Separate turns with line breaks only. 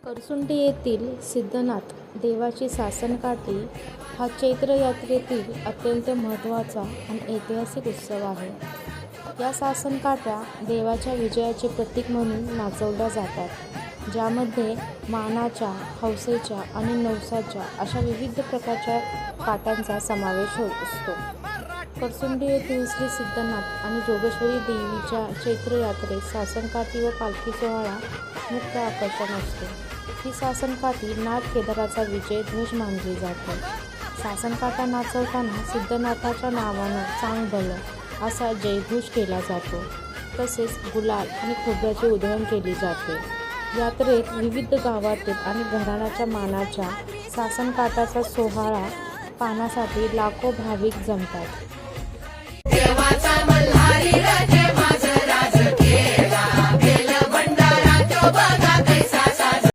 करसुंडी येथील सिद्धनाथ देवाची सासनकाठी हा चैत्र यात्रेतील अत्यंत महत्त्वाचा आणि ऐतिहासिक उत्सव आहे. या सासनकाठ्या देवाच्या विजयाचे प्रतीक म्हणून नाचवल्या जातात, ज्यामध्ये मानाच्या, हौसेच्या आणि नवसाच्या अशा विविध प्रकारच्या काठ्यांचा समावेश असतो. करसुंडी येथील श्री सिद्धनाथ आणि जोगेश्वरी देवीच्या चैत्र यात्रेत सासनकाठी व पालखी सोहळा मुख्य आकर्षण असते. ही सासनकाठी नाथ केदाराचा विजय ध्वज मानली जाते. सासनकाठ्या नाचवताना सिद्धनाथाच्या नावानं चांग भलं असा जयघोष केला जातो. तसेच गुलाल आणि खोबऱ्याची उधळण केली जाते. यात्रेत विविध गावातील आणि घराण्याच्या मानाच्या सासनकाठाचा सोहळा पाहण्यासाठी लाखो भाविक जमतात.